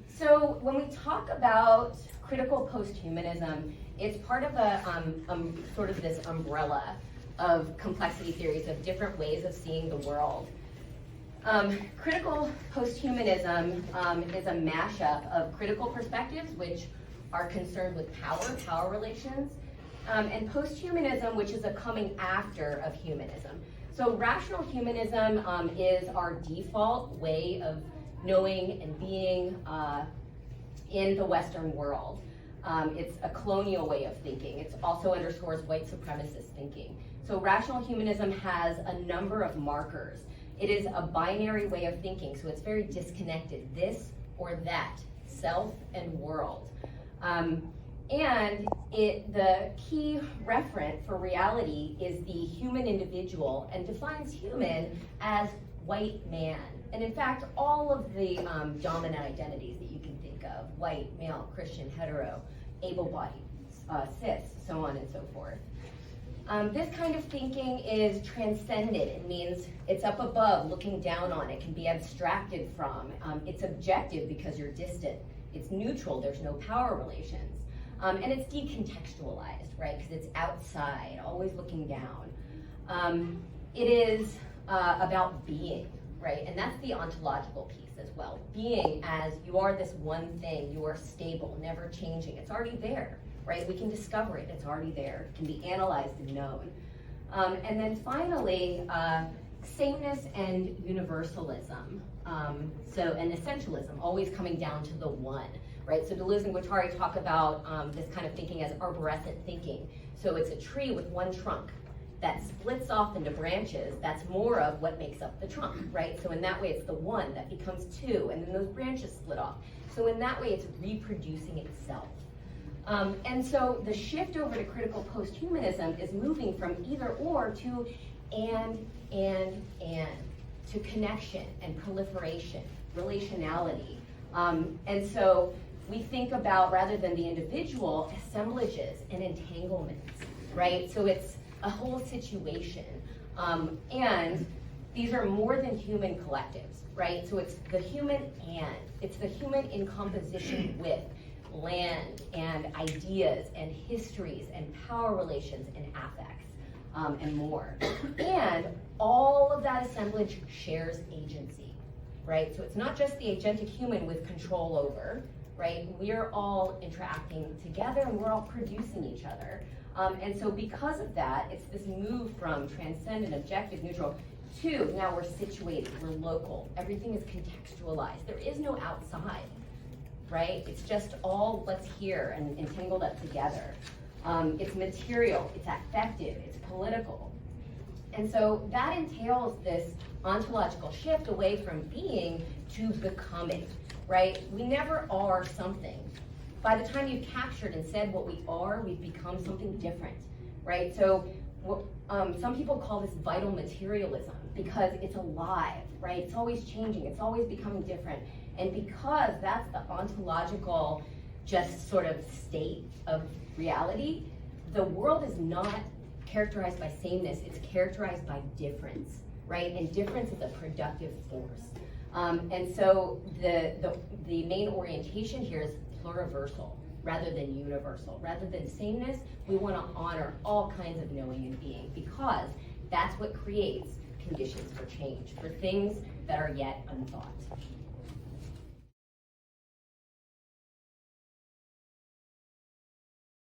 So when we talk about critical posthumanism, it's part of a sort of this umbrella of complexity theories of different ways of seeing the world. Critical posthumanism is a mashup of critical perspectives, which are concerned with power relations, and posthumanism, which is a coming after of humanism. So rational humanism is our default way of knowing and being in the Western world. It's a colonial way of thinking. It also underscores white supremacist thinking. So rational humanism has a number of markers. It is a binary way of thinking, so it's very disconnected, this or that, self and world. And the key referent for reality is the human individual, and defines human as white man. And in fact, all of the dominant identities that you can think of, white, male, Christian, hetero, able-bodied, cis, so on and so forth. This kind of thinking is transcendent. It means it's up above, looking down on. It can be abstracted from. It's objective because you're distant. It's neutral, there's no power relations. And it's decontextualized, right? Because it's outside, always looking down. It is about being, right? And that's the ontological piece as well. Being as you are this one thing, you are stable, never changing. It's already there, right? We can discover it, it's already there. It can be analyzed and known. And then finally, sameness and universalism. And essentialism, always coming down to the one, right? So Deleuze and Guattari talk about this kind of thinking as arborescent thinking. So it's a tree with one trunk that splits off into branches. That's more of what makes up the trunk, right? So in that way, it's the one that becomes two, and then those branches split off. So in that way, it's reproducing itself. And so the shift over to critical posthumanism is moving from either or to and, to connection and proliferation, relationality. And so we think about, rather than the individual, assemblages and entanglements, right? So it's a whole situation. And these are more than human collectives, right? So it's the human and, it's the human in composition with land and ideas and histories and power relations and affects and more. And all of that assemblage shares agency, right? So it's not just the agentic human with control over, right? We're all interacting together and we're all producing each other. And so because of that, it's this move from transcendent, objective, neutral, to now we're situated, we're local, everything is contextualized. There is no outside, right? It's just all what's here and entangled up together. It's material, it's affective, it's political. And so that entails this ontological shift away from being to becoming, right? We never are something. By the time you've captured and said what we are, we've become something different, right? So some people call this vital materialism because it's alive, right? It's always changing, it's always becoming different. And because that's the ontological just sort of state of reality, the world is not characterized by sameness, it's characterized by difference, right? And difference is a productive force. And so the main orientation here is pluriversal rather than universal. Rather than sameness, we want to honor all kinds of knowing and being, because that's what creates conditions for change, for things that are yet unthought.